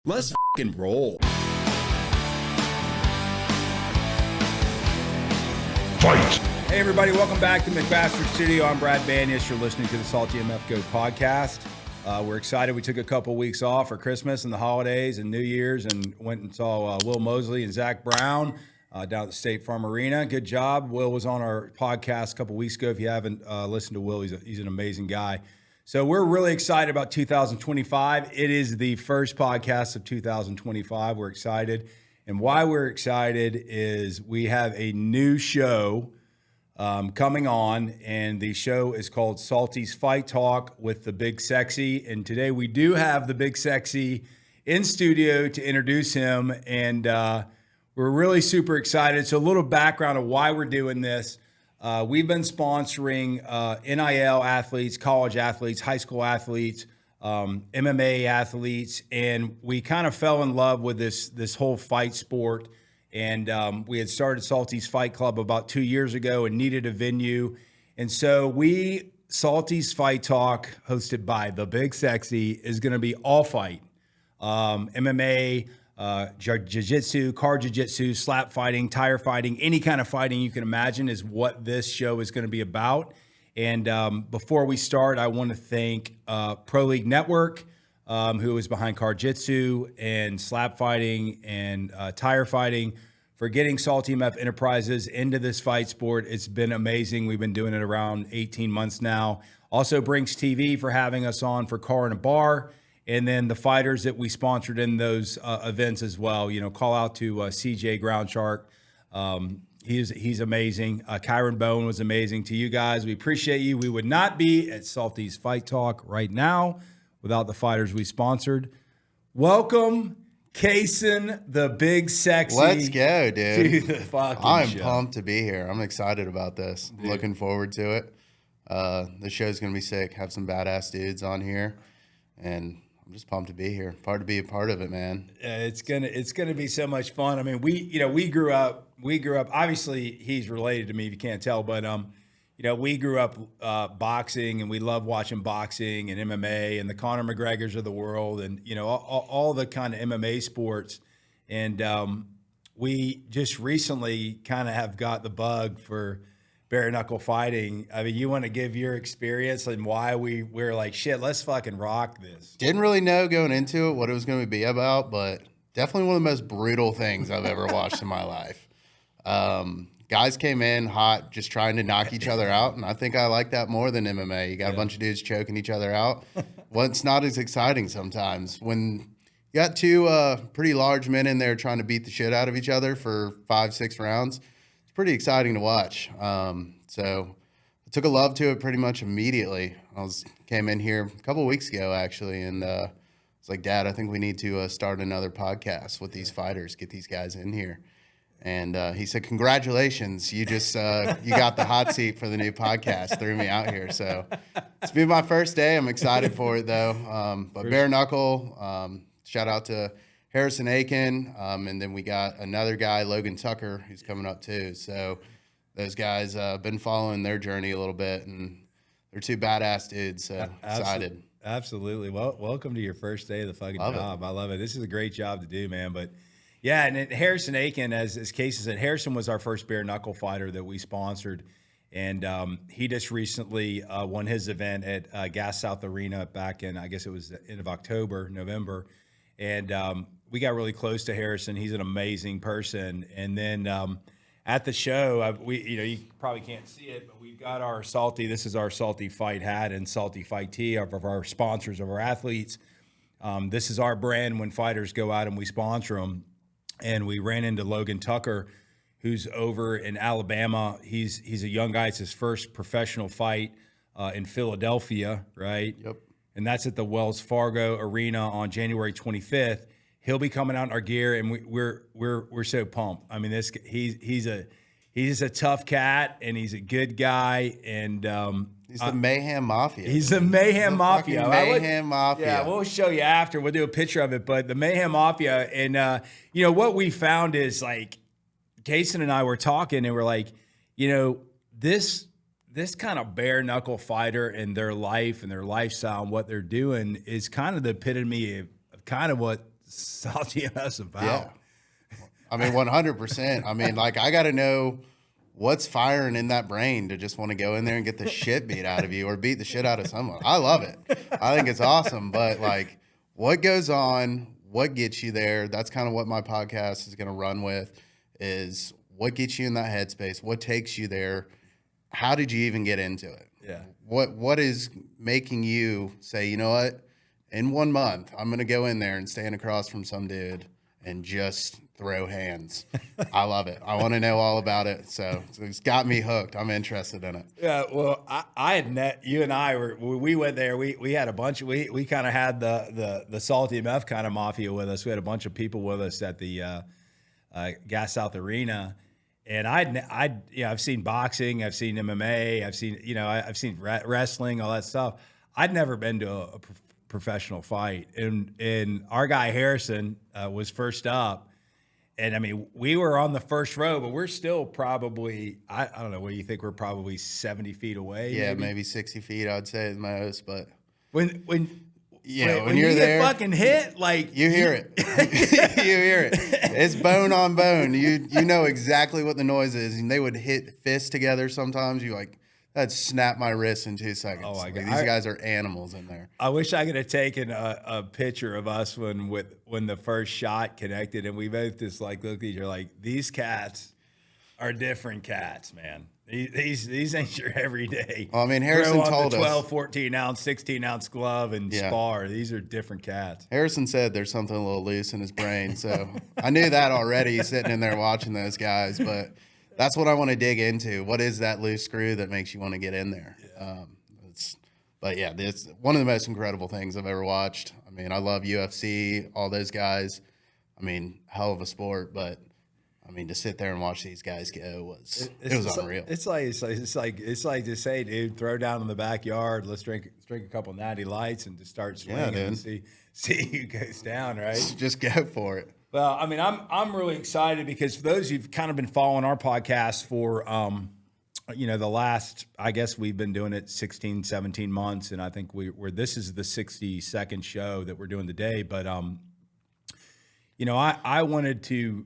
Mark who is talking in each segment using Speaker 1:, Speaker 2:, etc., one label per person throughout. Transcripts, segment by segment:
Speaker 1: Let's fucking roll.
Speaker 2: Fight!
Speaker 1: Hey everybody, welcome back to McBastard Studio. I'm Brad Banyas. You're listening to the SaltyMF Go podcast. We're excited. We took a couple weeks off for Christmas and the holidays and New Year's and went and saw Will Mosley and Zach Brown down at the State Farm Arena. Good job. Will was on our podcast a couple weeks ago. If you haven't listened to Will, he's an amazing guy. So we're really excited about 2025. It is the first podcast of 2025. We're excited. And why we're excited is we have a new show coming on, and the show is called Salty's Fight Talk with the Big Sexy. And today we do have the Big Sexy in studio to introduce him, and we're really super excited. So a little background of why we're doing this. We've been sponsoring NIL athletes, college athletes, high school athletes, MMA athletes, and we kind of fell in love with this whole fight sport. And we had started Salty's Fight Club about 2 years ago and needed a venue. And so Salty's Fight Talk, hosted by the Big Sexy, is going to be all fight. MMA, jiu-jitsu, car jiu-jitsu, slap fighting, tire fighting, any kind of fighting you can imagine is what this show is going to be about. And before we start, I want to thank Pro League Network, who is behind car jiu-jitsu and slap fighting and tire fighting, for getting SaltyMF Enterprises into this fight sport. It's been amazing. We've been doing it around 18 months now. Also Brinks TV for having us on for Car in a Bar. And then the fighters that we sponsored in those events as well. You know, call out to CJ Ground Shark. He's amazing. Kyron Bone was amazing to you guys. We appreciate you. We would not be at Salty's Fight Talk right now without the fighters we sponsored. Welcome, Kaysen, the Big Sexy.
Speaker 3: Let's go, dude.
Speaker 1: To the fucking
Speaker 3: I'm
Speaker 1: show.
Speaker 3: pumped to be here. I'm excited about this.
Speaker 1: Dude.
Speaker 3: Looking forward to it. The show's going to be sick. Have some badass dudes on here. And I'm just pumped to be here. Part to be a part of it, man.
Speaker 1: It's gonna be so much fun. I mean, we grew up. Obviously, he's related to me if you can't tell, but we grew up boxing, and we love watching boxing and MMA and the Conor McGregors of the world, and all the kind of MMA sports. And we just recently kind of have got the bug for bare knuckle fighting. I mean, you want to give your experience and why we're like, shit, let's fucking rock this.
Speaker 3: Didn't really know going into it what it was going to be about, but definitely one of the most brutal things I've ever watched in my life. Guys came in hot, just trying to knock each other out, and I think I like that more than MMA. You got a bunch of dudes choking each other out. Well, it's not as exciting sometimes. When you got two pretty large men in there trying to beat the shit out of each other for 5-6 rounds, it's pretty exciting to watch. So I took a love to it pretty much immediately. Came in here a couple of weeks ago, actually, and was like, Dad, I think we need to start another podcast with these fighters, get these guys in here. And he said, congratulations, you just you got the hot seat for the new podcast, threw me out here. So it's been my first day. I'm excited for it, though. But bare knuckle, shout out to Harrison Aiken, and then we got another guy, Logan Tucker, who's coming up too. So those guys been following their journey a little bit, and they're two badass dudes. So excited.
Speaker 1: Absolutely. Well, welcome to your first day of the fucking job. I love it. This is a great job to do, man. But yeah, and Harrison Aiken, as Casey said, Harrison was our first bare knuckle fighter that we sponsored, and he just recently won his event at Gas South Arena back in, I guess it was the end of November. And we got really close to Harrison. He's an amazing person. And then at the show, you probably can't see it, but we've got our Salty. This is our Salty Fight hat and Salty Fight tee of our sponsors, of our athletes. This is our brand when fighters go out and we sponsor them. And we ran into Logan Tucker, who's over in Alabama. He's a young guy. It's his first professional fight in Philadelphia, right?
Speaker 3: Yep.
Speaker 1: And that's at the Wells Fargo Arena on January 25th. He'll be coming out in our gear, and we're so pumped. I mean, he's a tough cat, and he's a good guy, and
Speaker 3: he's the Mayhem Mafia.
Speaker 1: He's the Mayhem Mafia.
Speaker 3: Mayhem Mafia.
Speaker 1: Yeah, we'll show you after. We'll do a picture of it, but the Mayhem Mafia, and what we found is, like, Kaysen and I were talking, and we're like, this kind of bare knuckle fighter and their life and their lifestyle and what they're doing is kind of the epitome of kind of what SaltyMF's about.
Speaker 3: Yeah. I mean, 100%. I mean, like, I got to know what's firing in that brain to just want to go in there and get the shit beat out of you or beat the shit out of someone. I love it. I think it's awesome. But, like, what goes on, what gets you there? That's kind of what my podcast is going to run with, is what gets you in that headspace? What takes you there? How did you even get into it?
Speaker 1: Yeah.
Speaker 3: What is making you say, you know what? In 1 month, I'm going to go in there and stand across from some dude and just throw hands. I love it. I want to know all about it. So it's got me hooked. I'm interested in it.
Speaker 1: Yeah, well, I had met you and we went there. We had a bunch of we kind of had the SaltyMF kind of mafia with us. We had a bunch of people with us at the Gas South Arena, and I've seen boxing, I've seen MMA, I've seen wrestling, all that stuff. I'd never been to a professional fight, and our guy Harrison was first up. And I mean, we were on the first row, but we're still probably, I don't know, what do you think? We're probably 70 feet away.
Speaker 3: Yeah, maybe 60 feet, I'd say, at the most. But
Speaker 1: when
Speaker 3: you're
Speaker 1: you
Speaker 3: there,
Speaker 1: get fucking hit, like
Speaker 3: you hear it. You hear it. It's bone on bone. You know exactly what the noise is. And they would hit fists together sometimes. You like, that'd snap my wrist in 2 seconds.
Speaker 1: Oh my God.
Speaker 3: These guys are animals in there.
Speaker 1: I wish I could have taken a picture of us when the first shot connected, and we both just like looked at each other like, these cats are different cats, man. These ain't your everyday.
Speaker 3: Well, I mean, Harrison told us
Speaker 1: 12, 14 ounce, 16 ounce glove and spar. These are different cats.
Speaker 3: Harrison said there's something a little loose in his brain, so I knew that already sitting in there watching those guys, but that's what I want to dig into. What is that loose screw that makes you want to get in there? Yeah. It's one of the most incredible things I've ever watched. I mean, I love UFC, all those guys. I mean, hell of a sport, but I mean, to sit there and watch these guys go was unreal.
Speaker 1: It's like to say, dude, throw down in the backyard. Let's drink a couple natty lights and just start swinging and see who goes down. Right?
Speaker 3: Just go for it.
Speaker 1: Well, I mean, I'm really excited because for those who've kind of been following our podcast for, the last, I guess we've been doing it 16, 17 months. And I think this is the 62nd show that we're doing today. But, I wanted to,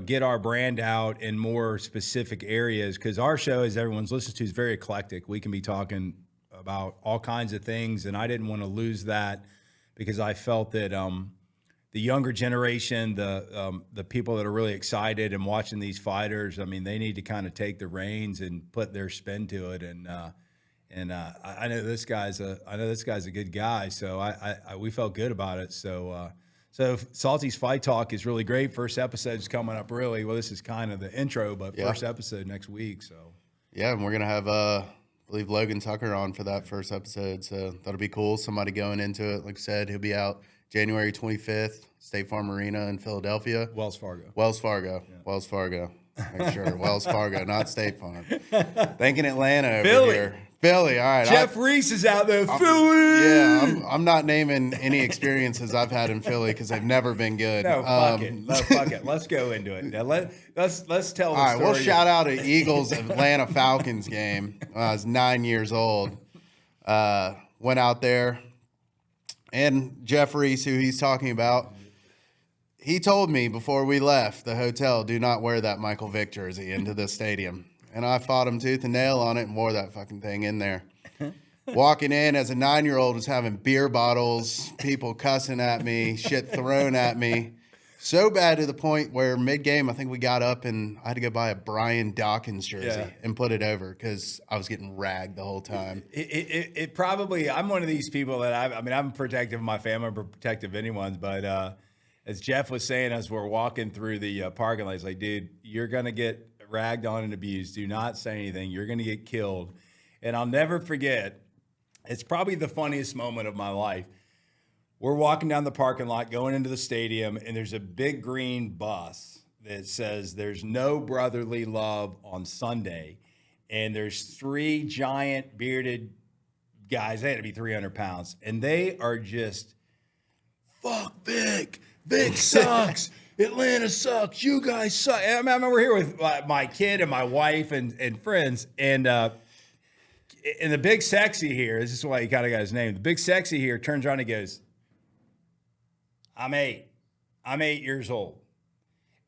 Speaker 1: get our brand out in more specific areas because our show, as everyone's listened to, is very eclectic. We can be talking about all kinds of things. And I didn't want to lose that because I felt that, the younger generation, the people that are really excited and watching these fighters, I mean, they need to kind of take the reins and put their spin to it. And I know this guy's a good guy, so we felt good about it. So Salty's Fight Talk is really great. First episode's coming up really. Well, this is kind of the intro, but first episode next week. So
Speaker 3: yeah, and we're gonna have I believe Logan Tucker on for that first episode, so that'll be cool. Somebody going into it, like I said, he'll be out January 25th, State Farm Arena in Philadelphia.
Speaker 1: Wells Fargo.
Speaker 3: Make sure. Wells Fargo, not State Farm. Thinking Atlanta over
Speaker 1: Philly.
Speaker 3: here. Philly, all right.
Speaker 1: Jeff Reese is out there. Philly.
Speaker 3: Yeah, I'm not naming any experiences I've had in Philly because they've never been good.
Speaker 1: No, fuck it. No, fuck it. Let's go into it. Now let's tell the story.
Speaker 3: All right, we'll shout out an Eagles Atlanta Falcons game when I was 9 years old. Went out there. And Jeff Reese, who he's talking about, he told me before we left the hotel, do not wear that Michael Vick jersey into the stadium. And I fought him tooth and nail on it and wore that fucking thing in there. Walking in as a 9-year-old was having beer bottles, people cussing at me, shit thrown at me. So bad to the point where mid-game, I think we got up and I had to go buy a Brian Dawkins jersey and put it over because I was getting ragged the whole time.
Speaker 1: It probably, I'm one of these people that I'm protective of my family, I'm protective of anyone's, but as Jeff was saying, as we're walking through the parking lot, he's like, dude, you're going to get ragged on and abused. Do not say anything. You're going to get killed. And I'll never forget, it's probably the funniest moment of my life. We're walking down the parking lot, going into the stadium, and there's a big green bus that says there's no brotherly love on Sunday. And there's 3 giant bearded guys. They had to be 300 pounds. And they are just, fuck Vic. Vic sucks. Atlanta sucks. You guys suck. I remember here with my kid and my wife and friends. And the big sexy here, this is why he kind of got his name. The big sexy here turns around and goes, I'm 8. I'm 8 years old.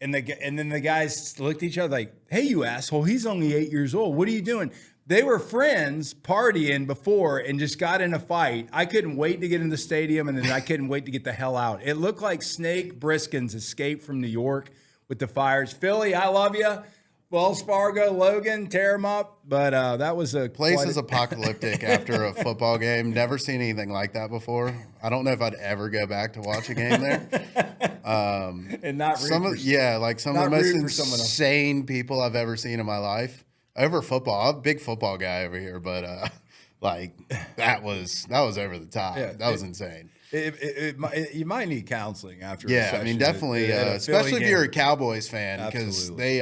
Speaker 1: And then the guys looked at each other like, hey, you asshole, he's only 8 years old. What are you doing? They were friends partying before and just got in a fight. I couldn't wait to get in the stadium, and then I couldn't wait to get the hell out. It looked like Snake Briskin's escape from New York with the fires. Philly, I love you. Wells Fargo, Logan, tear them up. But that was a
Speaker 3: place is apocalyptic after a football game. Never seen anything like that before. I don't know if I'd ever go back to watch a game there.
Speaker 1: And not
Speaker 3: some of the most insane people I've ever seen in my life. Over football, I'm a big football guy over here, but that was over the top. Yeah, that was insane.
Speaker 1: You might need counseling after.
Speaker 3: Yeah, I mean, definitely, especially if you're a Cowboys fan, because they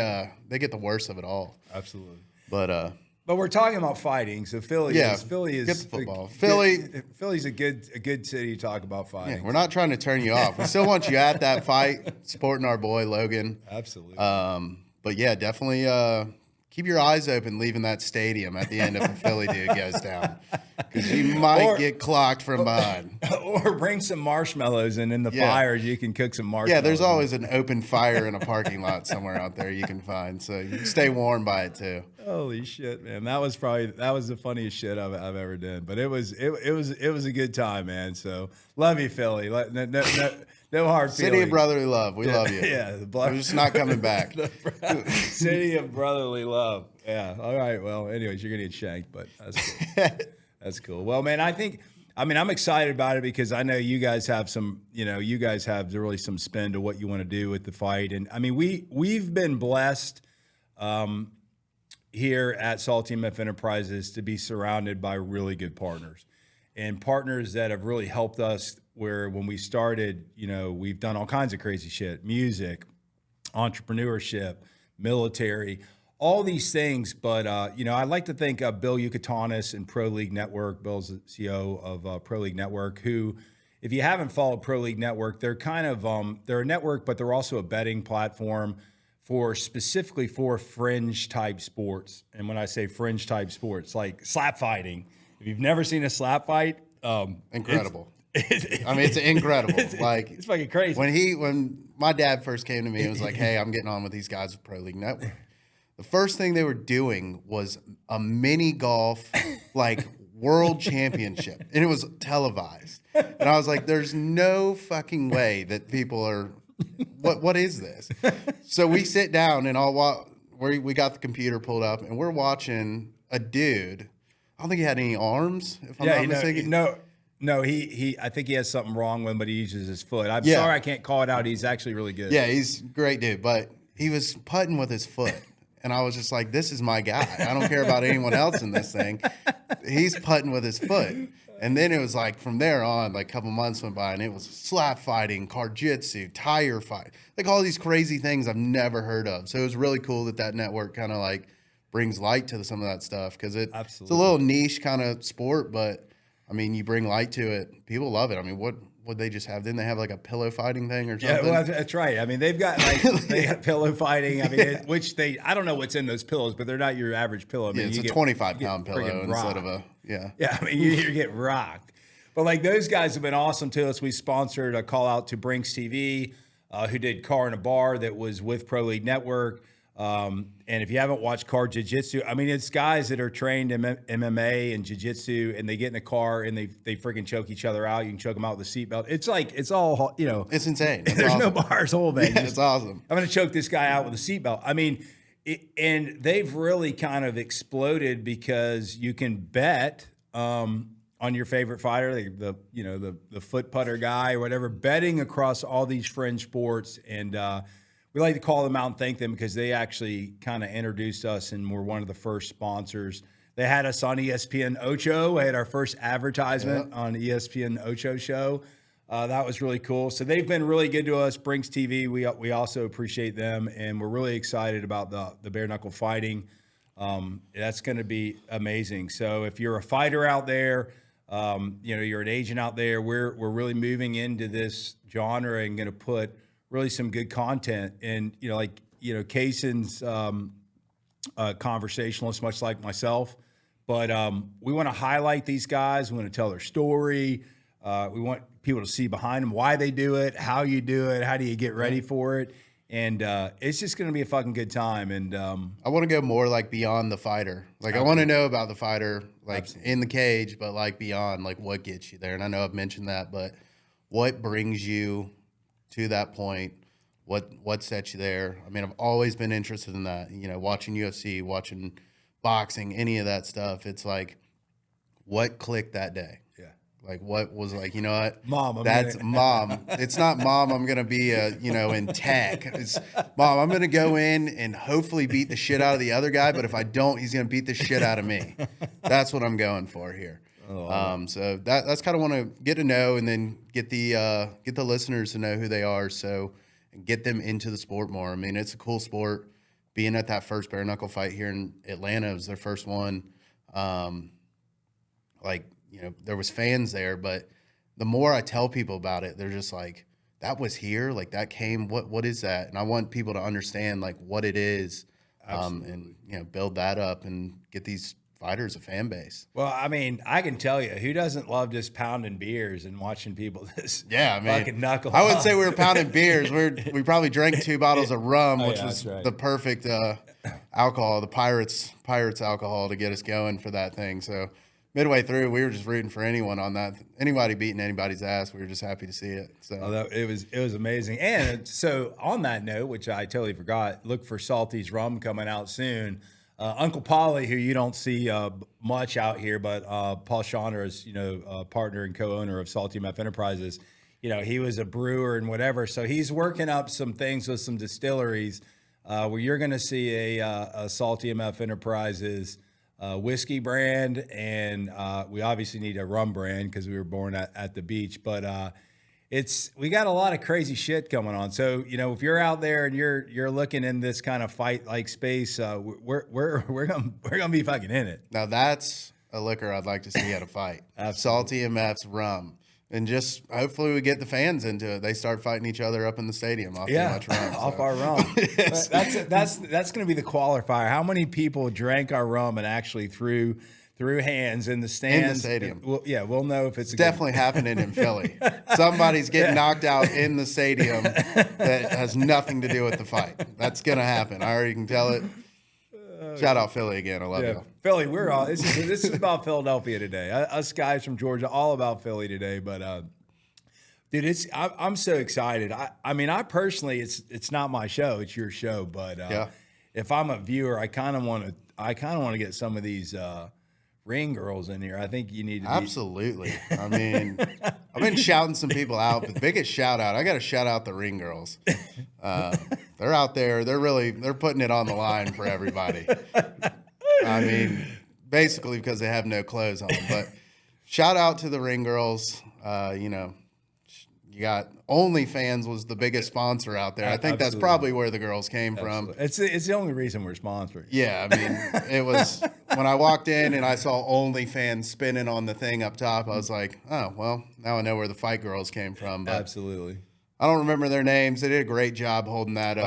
Speaker 3: get the worst of it all.
Speaker 1: Absolutely.
Speaker 3: But
Speaker 1: we're talking about fighting, so Philly is
Speaker 3: get the football.
Speaker 1: Philly's a good city to talk about fighting.
Speaker 3: Yeah, we're not trying to turn you off. We still want you at that fight, supporting our boy Logan.
Speaker 1: Absolutely.
Speaker 3: But yeah, definitely. Keep your eyes open leaving that stadium at the end if a Philly dude goes down, because you might get clocked from behind.
Speaker 1: Or bring some marshmallows, and in the fires you can cook some marshmallows.
Speaker 3: Yeah, there's always an open fire in a parking lot somewhere out there you can find, so you can stay warm by it too.
Speaker 1: Holy shit, man! That was the funniest shit I've ever done. But it was a good time, man. So love you, Philly. No hard feelings.
Speaker 3: City of brotherly love. We love you.
Speaker 1: Yeah,
Speaker 3: we're just not coming back.
Speaker 1: City of brotherly love. Yeah. All right. Well, anyways, you're gonna get shanked, but that's cool. That's cool. Well, man, I'm excited about it because I know you guys have really some spin to what you want to do with the fight, and I mean we've been blessed here at SaltyMF Enterprises to be surrounded by really good partners, and partners that have really helped us. Where when we started, we've done all kinds of crazy shit, music, entrepreneurship, military, all these things. But, I'd like to thank Bill Yucatanis and Pro League Network. Bill's the CEO of Pro League Network, who, if you haven't followed Pro League Network, they're kind of, they're a network, but they're also a betting platform specifically for fringe type sports. And when I say fringe type sports, like slap fighting, if you've never seen a slap fight,
Speaker 3: incredible. It's incredible.
Speaker 1: It's fucking crazy.
Speaker 3: When my dad first came to me and was like, hey, I'm getting on with these guys with Pro League Network. The first thing they were doing was a mini golf, world championship. And it was televised. And I was like, there's no fucking way that people are, what is this? So we sit down and we got the computer pulled up and we're watching a dude. I don't think he had any arms, if I'm not mistaken.
Speaker 1: No, I think he has something wrong with him, but he uses his foot. I'm sorry I can't call it out. He's actually really good.
Speaker 3: Yeah, he's a great dude, but he was putting with his foot. And I was just like, this is my guy. I don't care about anyone else in this thing. He's putting with his foot. And then it was from there on, a couple months went by, and it was slap fighting, car-jitsu, tire fight, all these crazy things I've never heard of. So it was really cool that network kind of brings light to some of that stuff, because it's a little niche kind of sport, but I mean, you bring light to it. People love it. I mean, what would they just have? Didn't they have a pillow fighting thing or something?
Speaker 1: Yeah, well, that's right. I mean, they've got they got pillow fighting. I mean, I don't know what's in those pillows, but they're not your average pillow. I mean,
Speaker 3: it's a 25-pound pillow instead of a
Speaker 1: Yeah, I mean, you get rocked. But those guys have been awesome to us. We sponsored a call out to Brinks TV, who did Car in a Bar that was with Pro League Network. And if you haven't watched car jiu-jitsu, I mean, it's guys that are trained in MMA and jiu-jitsu, and they get in a car and they freaking choke each other out. You can choke them out with a seatbelt. It's it's all,
Speaker 3: It's insane.
Speaker 1: There's awesome. No bars holding.
Speaker 3: Yeah, it's awesome.
Speaker 1: I'm going to choke this guy out with a seatbelt. I mean, and they've really kind of exploded because you can bet on your favorite fighter, the foot putter guy or whatever, betting across all these fringe sports. And, we like to call them out and thank them because they actually kind of introduced us and were one of the first sponsors. They had us on ESPN Ocho. We had our first advertisement on ESPN Ocho show. That was really cool. So they've been really good to us. Brinks TV, we also appreciate them, and we're really excited about the bare knuckle fighting. That's going to be amazing. So if you're a fighter out there, you're an agent out there, we're really moving into this genre and going to put really some good content. And, Kaysen's conversationalist, much like myself. But we want to highlight these guys. We want to tell their story. We want people to see behind them, why they do it, how you do it, how do you get ready for it. And it's just going to be a fucking good time. And
Speaker 3: I want to go more like beyond the fighter. Like I want to know about the fighter, like in the cage, but like beyond, like what gets you there. And I know I've mentioned that, but what brings you to that point? What sets you there? I mean, I've always been interested in that. You know, watching UFC, watching boxing, any of that stuff. It's like, what clicked that day?
Speaker 1: yeah,
Speaker 3: Like what was like, you know what?
Speaker 1: Mom,
Speaker 3: Mom. It's not mom, I'm going to be in tech. It's mom, I'm going to go in and hopefully beat the shit out of the other guy. But if I don't, he's going to beat the shit out of me. That's what I'm going for here. So that's kind of want to get to know and then get the listeners to know who they are. So and get them into the sport more. I mean, it's a cool sport. Being at that first bare knuckle fight here in Atlanta, it was their first one. There was fans there, but the more I tell people about it, they're just like, that was here, like that came. What is that? And I want people to understand like what it is, and build that up and get these fighters a fan base.
Speaker 1: Well, I mean, I can tell you, who doesn't love just pounding beers and watching people fucking knuckle?
Speaker 3: I wouldn't say we were pounding beers. We probably drank 2 bottles of rum, which was the perfect alcohol, the Pirates alcohol to get us going for that thing. So midway through, we were just rooting for anyone on that. Anybody beating anybody's ass, we were just happy to see it. So
Speaker 1: it was amazing. And so on that note, which I totally forgot, look for Salty's rum coming out soon. Uncle Polly, who you don't see much out here, but Paul Schauner is, partner and co-owner of SaltyMF Enterprises. He was a brewer and whatever. So he's working up some things with some distilleries where you're going to see a SaltyMF Enterprises whiskey brand. And we obviously need a rum brand because we were born at the beach. But we got a lot of crazy shit going on. So, if you're out there and you're looking in this kind of fight like space, we're gonna be fucking in it.
Speaker 3: Now that's a liquor I'd like to see at a fight. SaltyMF's rum. And just hopefully we get the fans into it. They start fighting each other up in the stadium off too much rum.
Speaker 1: Off our rum. That's going to be the qualifier. How many people drank our rum and actually threw hands in the stands?
Speaker 3: In the stadium.
Speaker 1: We'll know if it's
Speaker 3: definitely happening in Philly. Somebody's getting knocked out in the stadium that has nothing to do with the fight. That's going to happen. I already can tell it. Shout out Philly again. I love you.
Speaker 1: Philly, we're all this is about Philadelphia today. Us guys from Georgia, all about Philly today. But dude, I'm so excited. I mean, I personally, it's not my show, it's your show. But if I'm a viewer, I kind of want to get some of these ring girls in here. I think you need to
Speaker 3: absolutely. I mean, I've been shouting some people out, but the biggest shout out, I got to shout out the ring girls. They're out there. They're putting it on the line for everybody. I mean, basically because they have no clothes on. But shout out to the ring girls. You got OnlyFans was the biggest sponsor out there. I think that's probably where the girls came from.
Speaker 1: It's the only reason we're sponsoring.
Speaker 3: Yeah, I mean, it was when I walked in and I saw OnlyFans spinning on the thing up top. I was like, oh well, now I know where the fight girls came from. But
Speaker 1: absolutely.
Speaker 3: I don't remember their names. They did a great job holding that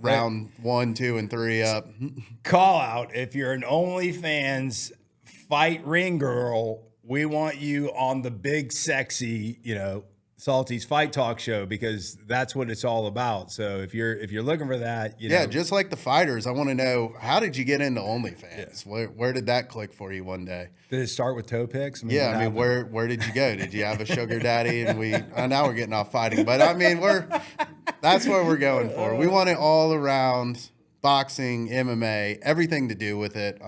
Speaker 3: round 1, 2, and 3 up.
Speaker 1: Call out if you're an OnlyFans fight ring girl. We want you on the big sexy, Salty's Fight Talk show, because that's what it's all about. So if you're looking for that,
Speaker 3: just like the fighters, I want to know, how did you get into OnlyFans? Yeah. Where did that click for you one day?
Speaker 1: Did it start with toe pics?
Speaker 3: Where did you go? Did you have a sugar daddy? And now we're getting off fighting, but I mean, that's what we're going for. We want it all around boxing, MMA, everything to do with it.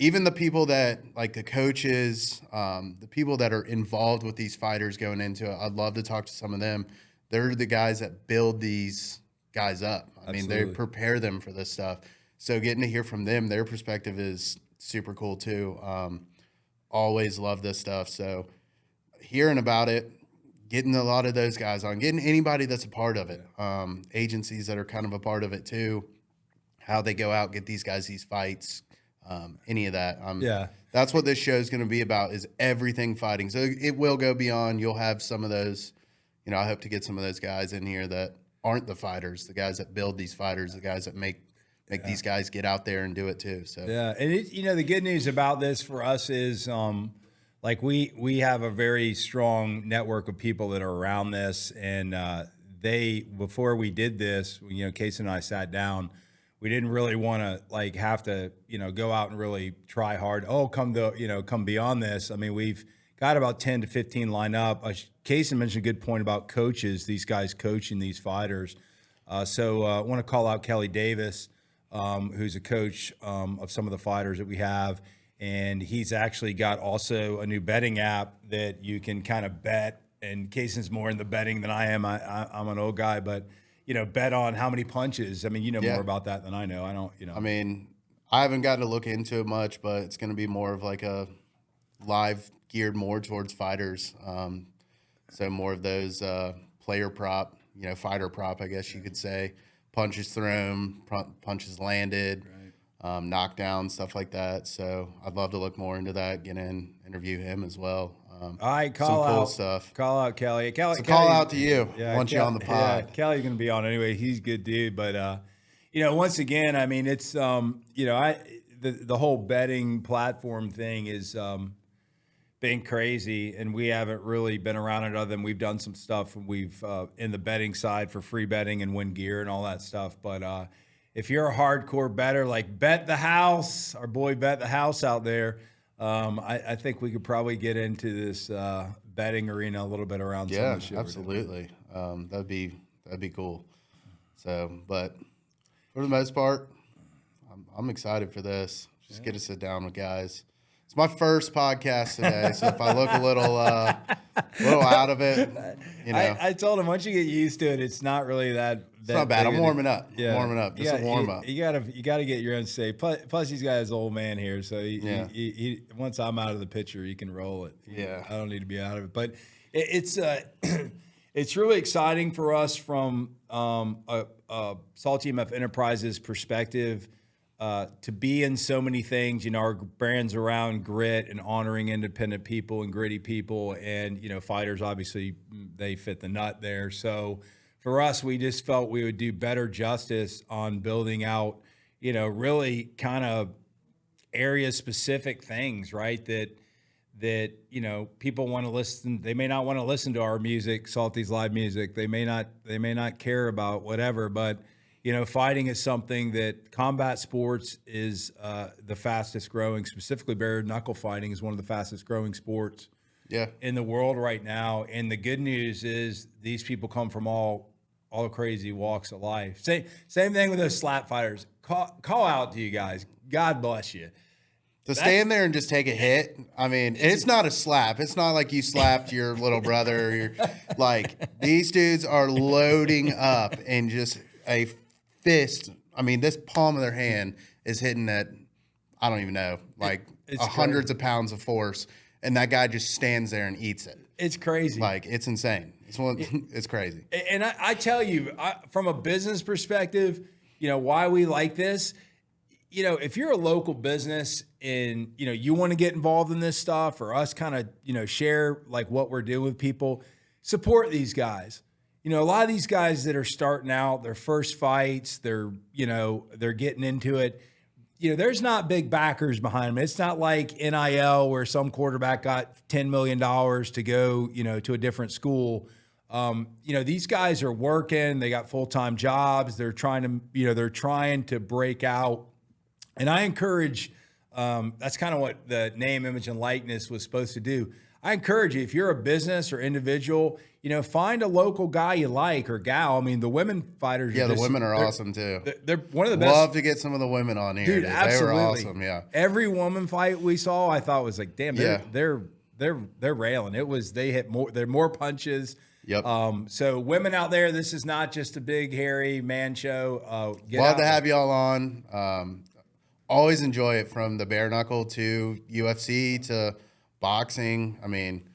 Speaker 3: Even the people that, like the coaches, the people that are involved with these fighters going into it, I'd love to talk to some of them. They're the guys that build these guys up. I mean, they prepare them for this stuff. So getting to hear from them, their perspective is super cool too. Always love this stuff. So hearing about it, getting a lot of those guys on, getting anybody that's a part of it, agencies that are kind of a part of it too, how they go out, get these guys these fights, any of that. That's what this show is going to be about, is everything fighting. So it will go beyond. You'll have some of those, I hope to get some of those guys in here that aren't the fighters, the guys that build these fighters, the guys that make these guys get out there and do it too. So
Speaker 1: and the good news about this for us is like we have a very strong network of people that are around this, and they before we did this, Casey and I sat down. We didn't really want to like have to go out and really try hard. Oh, come beyond this. I mean, we've got about 10 to 15 lined up. Casey mentioned a good point about coaches. These guys coaching these fighters. So I want to call out Kelly Davis, who's a coach of some of the fighters that we have. And he's actually got also a new betting app that you can kind of bet. And Casey's more in the betting than I am. I'm an old guy, but, bet on how many punches. I mean, more about that than I know. I don't,
Speaker 3: I mean, I haven't gotten to look into it much, but it's going to be more of like a live geared more towards fighters. So more of those player prop, fighter prop, I guess you could say. Punches thrown, punches landed, knockdown, stuff like that. So I'd love to look more into that, get in, interview him as well.
Speaker 1: All right,
Speaker 3: some cool stuff.
Speaker 1: Call out Kelly.
Speaker 3: So call out to you once you're on the pod.
Speaker 1: Yeah, Kelly's going to be on anyway. He's a good dude. But, once again, I mean, it's, the whole betting platform thing is been crazy, and we haven't really been around it other than we've done some stuff. We've in the betting side for free betting and win gear and all that stuff. But if you're a hardcore bettor, like Bet the House, our boy Bet the House out there, I think we could probably get into this betting arena a little bit around some of the shit.
Speaker 3: Absolutely. That'd be cool. So, but for the most part, I'm excited for this. Just get to sit down with guys. It's my first podcast today, so if I look a little out of it,
Speaker 1: I told him once you get used to it, it's not really that.
Speaker 3: It's not bad. I'm warming up.
Speaker 1: Yeah.
Speaker 3: Warming up. Just a warm up.
Speaker 1: You gotta get your own say. Plus, he's got his old man here, so he once I'm out of the picture, he can roll it. I don't need to be out of it. But it's it's really exciting for us from a SaltyMF Enterprises perspective. To be in so many things, our brand's around grit and honoring independent people and gritty people, and fighters obviously they fit the nut there. So for us, we just felt we would do better justice on building out, really kind of area specific things, right? That people want to listen. They may not want to listen to our music, Salty's live music. They may not care about whatever, but fighting is something that combat sports is the fastest growing, specifically bare knuckle fighting is one of the fastest growing sports in the world right now. And the good news is these people come from all crazy walks of life. Same thing with those slap fighters. Call out to you guys. God bless you.
Speaker 3: To stand there and just take a hit, I mean, it's not a slap. It's not like you slapped your little brother. These dudes are loading up and just a fist. I mean, this palm of their hand is hitting at, I don't even know, it's hundreds of pounds of force, and that guy just stands there and eats it.
Speaker 1: It's crazy.
Speaker 3: It's insane. It's crazy.
Speaker 1: And I tell you, from a business perspective, why we like this. If you're a local business and you want to get involved in this stuff, or us kind of share what we're doing with people, support these guys. A lot of these guys that are starting out, their first fights, they're getting into it. There's not big backers behind them. It's not like NIL where some quarterback got $10 million to go, to a different school. These guys are working. They got full-time jobs. They're trying to break out. And I encourage, that's kind of what the name, image, and likeness was supposed to do. I encourage you, if you're a business or individual, find a local guy you like or gal. I mean, the women fighters.
Speaker 3: Yeah, the women are awesome too.
Speaker 1: They're one of the best.
Speaker 3: Love to get some of the women on here.
Speaker 1: Dude, absolutely.
Speaker 3: They were awesome. Yeah.
Speaker 1: Every woman fight we saw, I thought was like, damn, they're railing. They hit more. They're more punches.
Speaker 3: Yep.
Speaker 1: So women out there, this is not just a big hairy man show.
Speaker 3: Love to have y'all on. Always enjoy it, from the bare knuckle to UFC to boxing. I mean,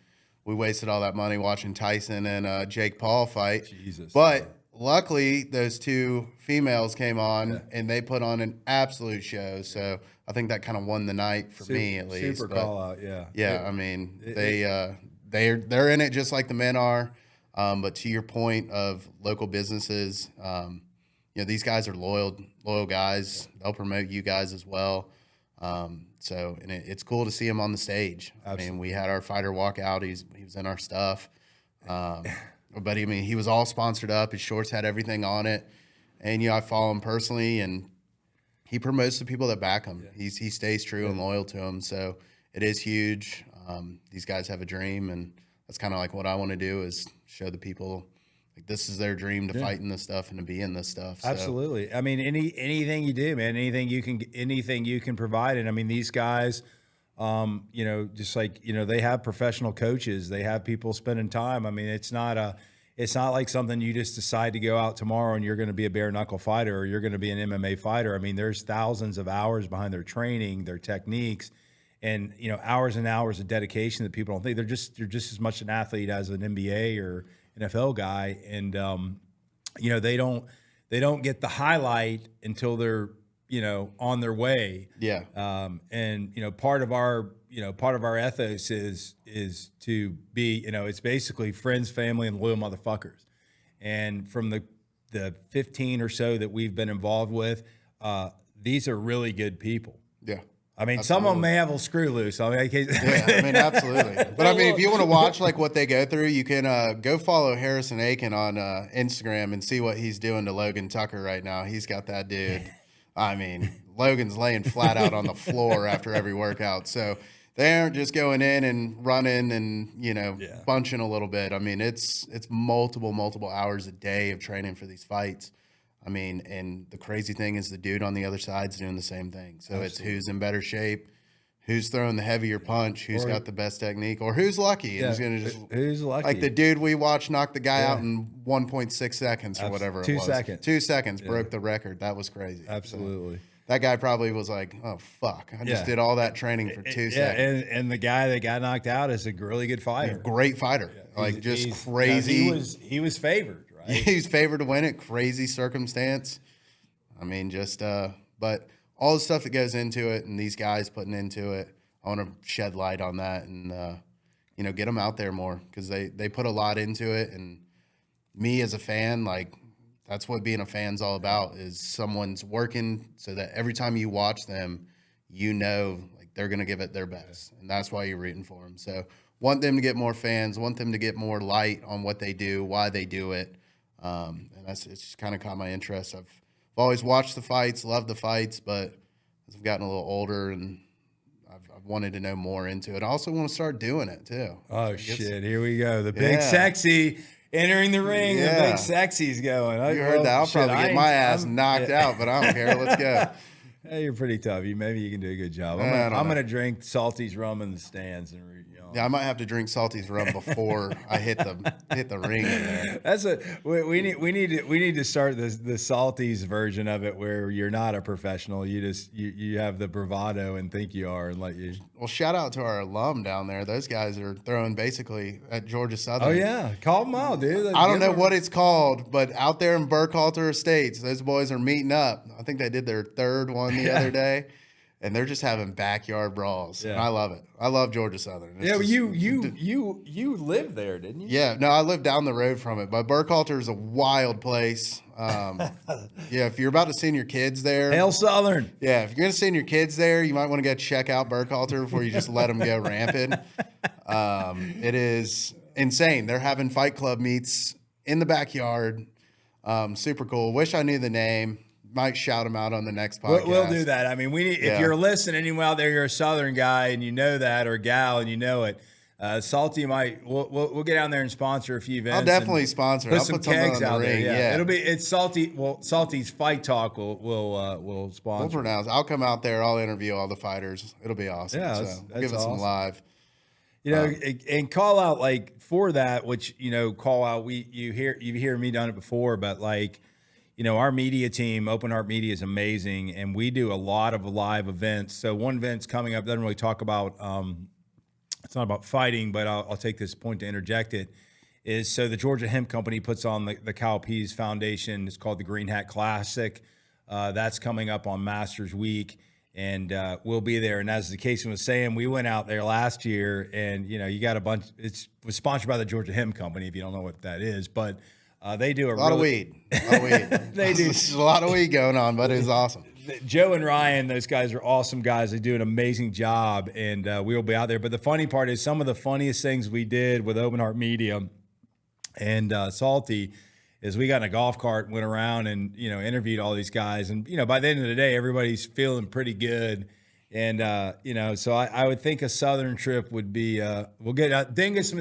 Speaker 3: we wasted all that money watching Tyson and Jake Paul fight.
Speaker 1: Jesus.
Speaker 3: But luckily, those two females came on and they put on an absolute show. So I think that kind of won the night for me, at least.
Speaker 1: Super call out, yeah.
Speaker 3: Yeah, I mean, they're in it just like the men are. But to your point of local businesses, these guys are loyal guys. They'll promote you guys as well. So it's cool to see him on the stage.
Speaker 1: Absolutely.
Speaker 3: I mean, we had our fighter walk out. He was in our stuff. But I mean, he was all sponsored up. His shorts had everything on it. And, I follow him personally, and he promotes the people that back him. Yeah. He stays true and loyal to him. So it is huge. These guys have a dream, and that's kind of like what I want to do is show the people like this is their dream to fight in this stuff and to be in this stuff. So.
Speaker 1: Absolutely. I mean, anything you do, man, anything you can provide. And I mean, these guys, just like, they have professional coaches, they have people spending time. I mean, it's not like something you just decide to go out tomorrow and you're going to be a bare knuckle fighter or you're going to be an MMA fighter. I mean, there's thousands of hours behind their training, their techniques, and hours and hours of dedication that people don't think. They're just as much an athlete as an NBA or NFL guy, and they don't get the highlight until they're on their way.
Speaker 3: Yeah.
Speaker 1: And part of our ethos is to be it's basically friends, family, and loyal motherfuckers. And from the 15 or so that we've been involved with, these are really good people.
Speaker 3: Yeah.
Speaker 1: I mean,
Speaker 3: absolutely.
Speaker 1: Some of them may have a screw loose. I mean,
Speaker 3: absolutely. But I mean, if you want to watch like what they go through, you can go follow Harrison Aiken on Instagram and see what he's doing to Logan Tucker right now. He's got that dude. I mean, Logan's laying flat out on the floor after every workout. So they aren't just going in and running and bunching a little bit. I mean, it's multiple hours a day of training for these fights. I mean, and the crazy thing is the dude on the other side's doing the same thing. So Absolutely. It's who's in better shape, who's throwing the heavier punch, who's got the best technique, or who's lucky. And
Speaker 1: who's lucky.
Speaker 3: Like the dude we watched knock the guy out in 1.6 seconds or whatever it was.
Speaker 1: 2 seconds.
Speaker 3: 2 seconds broke the record. That was crazy.
Speaker 1: Absolutely.
Speaker 3: So that guy probably was like, oh, fuck. I just did all that training for 2 seconds.
Speaker 1: And the guy that got knocked out is a really good fighter.
Speaker 3: Great fighter. He's crazy.
Speaker 1: He was favored.
Speaker 3: He's favored to win it. Crazy circumstance. I mean, but all the stuff that goes into it and these guys putting into it, I want to shed light on that and, get them out there more because they put a lot into it. And me as a fan, that's what being a fan's all about is someone's working so that every time you watch them, they're going to give it their best. And that's why you're rooting for them. So want them to get more fans, want them to get more light on what they do, why they do it. And it's just kind of caught my interest. I've always watched the fights, loved the fights, but as I've gotten a little older and I've wanted to know more into it. I also want to start doing it too.
Speaker 1: Oh shit! Here we go. The big sexy entering the ring. The big sexy's going.
Speaker 3: You heard that? I'll probably get my ass knocked out, but I don't care. Let's go.
Speaker 1: Hey, you're pretty tough. Maybe you can do a good job. I'm gonna drink Salty's rum in the stands and.
Speaker 3: Yeah, I might have to drink Salty's rum before I hit the ring in there.
Speaker 1: We need to start the Salty's version of it where you're not a professional. You have the bravado and think you are and let you.
Speaker 3: Well, shout out to our alum down there. Those guys are throwing basically at Georgia Southern.
Speaker 1: Oh yeah, call them out, dude.
Speaker 3: I don't know what it's called, but out there in Burkhalter Estates, those boys are meeting up. I think they did their third one the other day. And they're just having backyard brawls. Yeah. And I love it. I love Georgia Southern.
Speaker 1: You lived there, didn't you?
Speaker 3: Yeah. No, I live down the road from it. But Burkhalter is a wild place. If you're about to send your kids there.
Speaker 1: Hail Southern.
Speaker 3: Yeah, if you're going to send your kids there, you might want to go check out Burkhalter before you just let them go rampant. It is insane. They're having Fight Club meets in the backyard. Super cool. Wish I knew the name. Might shout them out on the next podcast.
Speaker 1: We'll do that. I mean, if you're listening, anyone out there, you're a Southern guy and you know that, or gal and you know it. Salty we'll get down there and sponsor a few events.
Speaker 3: I'll definitely sponsor.
Speaker 1: Put some kegs out there. Yeah. It's Salty. Well, Salty's Fight Talk will sponsor.
Speaker 3: We'll pronounce. I'll come out there. I'll interview all the fighters. It'll be awesome. Yeah,
Speaker 1: that's
Speaker 3: give it some live.
Speaker 1: And call out for that, which call out. You hear me done it before, but our media team, Open Heart Media, is amazing, and we do a lot of live events. So one event's coming up, doesn't really talk about, it's not about fighting, but I'll take this point to interject it, is so the Georgia Hemp Company puts on the Kyle Pease Foundation. It's called the Green Hat Classic. That's coming up on Masters Week, and we'll be there. And as the Casey was saying, we went out there last year, and, you got a bunch. It was sponsored by the Georgia Hemp Company, if you don't know what that is, but they do a
Speaker 3: lot of weed.
Speaker 1: They do.
Speaker 3: There's a lot of weed going on, but it's awesome.
Speaker 1: Joe and Ryan, those guys are awesome guys. They do an amazing job, and we will be out there. But the funny part is some of the funniest things we did with Open Heart Media and Salty is we got in a golf cart and went around and, interviewed all these guys. And, by the end of the day, everybody's feeling pretty good. And, so I would think a Southern trip would be, we'll get Dingus,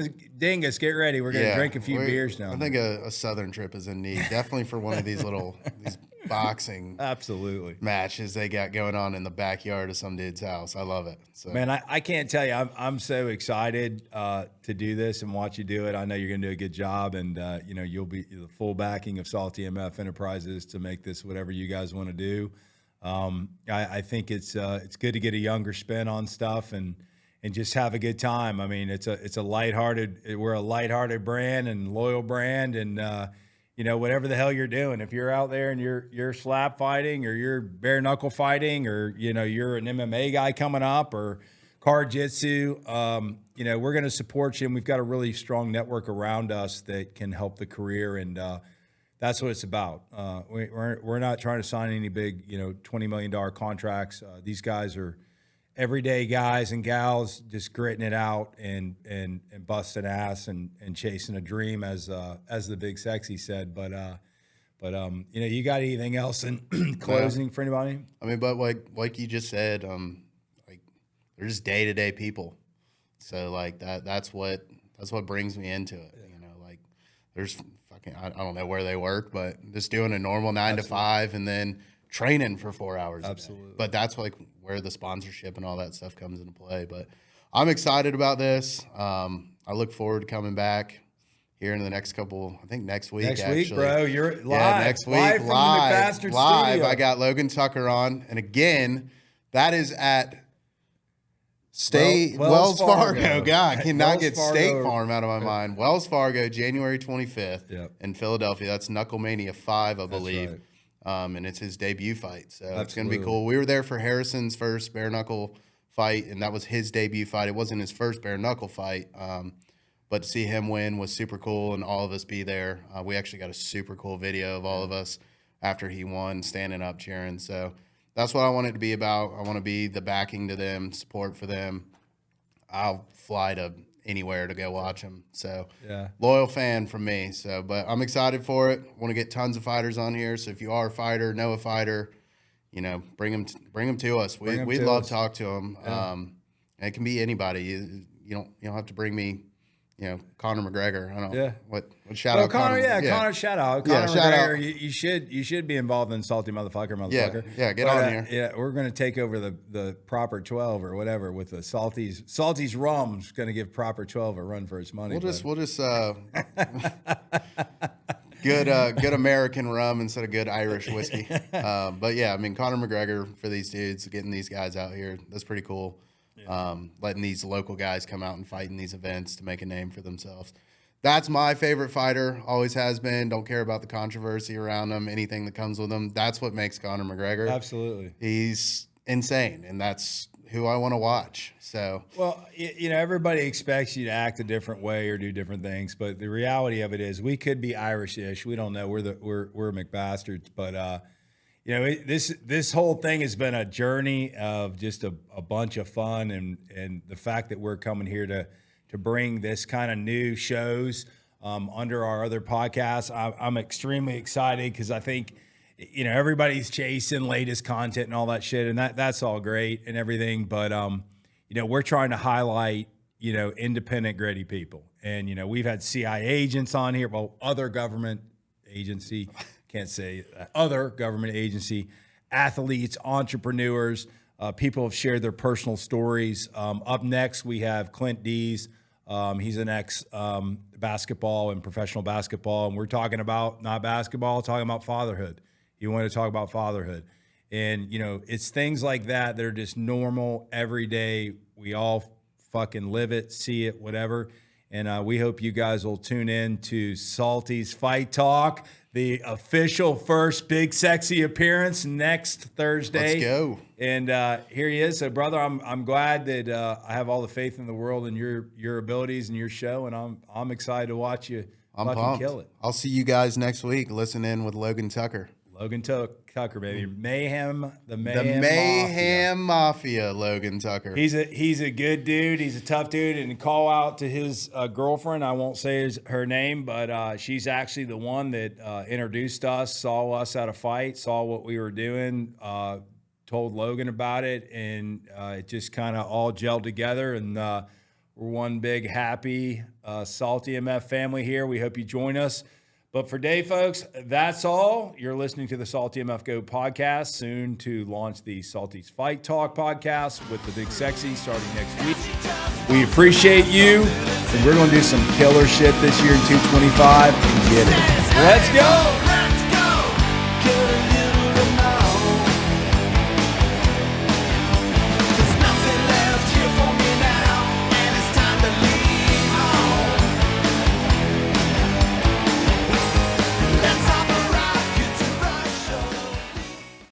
Speaker 1: get ready. We're going to drink a few beers now.
Speaker 3: I think a Southern trip is in need, definitely for one of these these boxing
Speaker 1: absolutely
Speaker 3: matches they got going on in the backyard of some dude's house. I love it. So.
Speaker 1: Man, I can't tell you, I'm so excited to do this and watch you do it. I know you're going to do a good job, and you'll be the full backing of SaltyMF Enterprises to make this whatever you guys want to do. I think it's good to get a younger spin on stuff and just have a good time. I mean, it's a lighthearted. We're a lighthearted brand and loyal brand, and whatever the hell you're doing, if you're out there and you're slap fighting or you're bare knuckle fighting or you're an MMA guy coming up or car jitsu, we're going to support you, and we've got a really strong network around us that can help the career, and that's what it's about. We're not trying to sign any big $20 million contracts. These guys are everyday guys and gals just gritting it out and busting ass and chasing a dream, as the Big Sexy said. But you got anything else in closing for anybody? I
Speaker 3: mean, but like you just said, they're just day-to-day people. So that's what brings me into it. There's I don't know where they work, but just doing a normal 9 to 5 and then training for 4 hours.
Speaker 1: Absolutely.
Speaker 3: But that's where the sponsorship and all that stuff comes into play. But I'm excited about this. I look forward to coming back here in the next couple, I think next week.
Speaker 1: Next week, bro. You're live.
Speaker 3: Yeah, next week.
Speaker 1: Live from the McBastard studio.
Speaker 3: I got Logan Tucker on. And again, that is at Wells Fargo. God, I cannot get State Farm out of my mind. Wells Fargo, January 25th in Philadelphia. That's Knucklemania 5, I believe. Right. And it's his debut fight. So it's going to be cool. We were there for Harrison's first bare knuckle fight, and that was his debut fight. It wasn't his first bare knuckle fight, but to see him win was super cool, and all of us be there. We actually got a super cool video of all of us after he won, standing up, cheering. So that's what I want it to be about. I want to be the backing to them, support for them. I'll fly to anywhere to go watch them. So loyal fan from me. So, but I'm excited for it. Want to get tons of fighters on here. So if you are a fighter, know a fighter, bring them to us. We'd love to talk to them. Yeah. It can be anybody. You don't have to bring me, Conor McGregor. I don't know what shout out.
Speaker 1: Conor, Conor, shout out. Conor McGregor, you should be involved in Salty Motherfucker.
Speaker 3: Yeah, get on here.
Speaker 1: Yeah, we're gonna take over the proper 12 or whatever with the Salty's rum's gonna give proper 12 a run for its money.
Speaker 3: We'll just good American rum instead of good Irish whiskey. But yeah, I mean Conor McGregor for these dudes, getting these guys out here, that's pretty cool. Letting these local guys come out and fight in these events to make a name for themselves. That's my favorite fighter, always has been. Don't care about the controversy around him, anything that comes with him. That's what makes Conor McGregor.
Speaker 1: Absolutely.
Speaker 3: He's insane, and that's who I want to watch. So,
Speaker 1: well, everybody expects you to act a different way or do different things, but the reality of it is we could be Irish-ish. We don't know. We're McBastards, but this whole thing has been a journey of just a bunch of fun, and the fact that we're coming here to bring this kind of new shows under our other podcasts, I'm extremely excited because I think everybody's chasing latest content and all that shit, and that's all great and everything, but we're trying to highlight independent, gritty people, and we've had CIA agents on here, well, other government agency. Can't say other government agency, athletes, entrepreneurs, people have shared their personal stories. Up next, we have Clint Dees. He's an ex-basketball and professional basketball, and we're talking about not basketball, talking about fatherhood. You want to talk about fatherhood. And, it's things like that are just normal, everyday. We all fucking live it, see it, whatever. And we hope you guys will tune in to Salty's Fight Talk, the official first Big Sexy appearance next Thursday.
Speaker 3: Let's go.
Speaker 1: And here he is. So, brother, I'm glad that I have all the faith in the world in your abilities and your show, and I'm excited to watch you
Speaker 3: I'm pumped.
Speaker 1: Kill it.
Speaker 3: I'll see you guys next week. Listen in with Logan Tucker.
Speaker 1: Logan Tucker, baby. Mayhem, the
Speaker 3: The
Speaker 1: Mayhem
Speaker 3: Mayhem Mafia, Logan Tucker.
Speaker 1: He's a good dude. He's a tough dude. And call out to his girlfriend. I won't say her name, but she's actually the one that introduced us, saw us at a fight, saw what we were doing, told Logan about it, and it just kind of all gelled together. And we're one big happy SaltyMF family here. We hope you join us. But for today, folks, that's all. You're listening to the SaltyMF Go podcast, soon to launch the Salty's Fight Talk podcast with the Big Sexy starting next week. We appreciate you, and we're going to do some killer shit this year in 225 and get it. Let's go!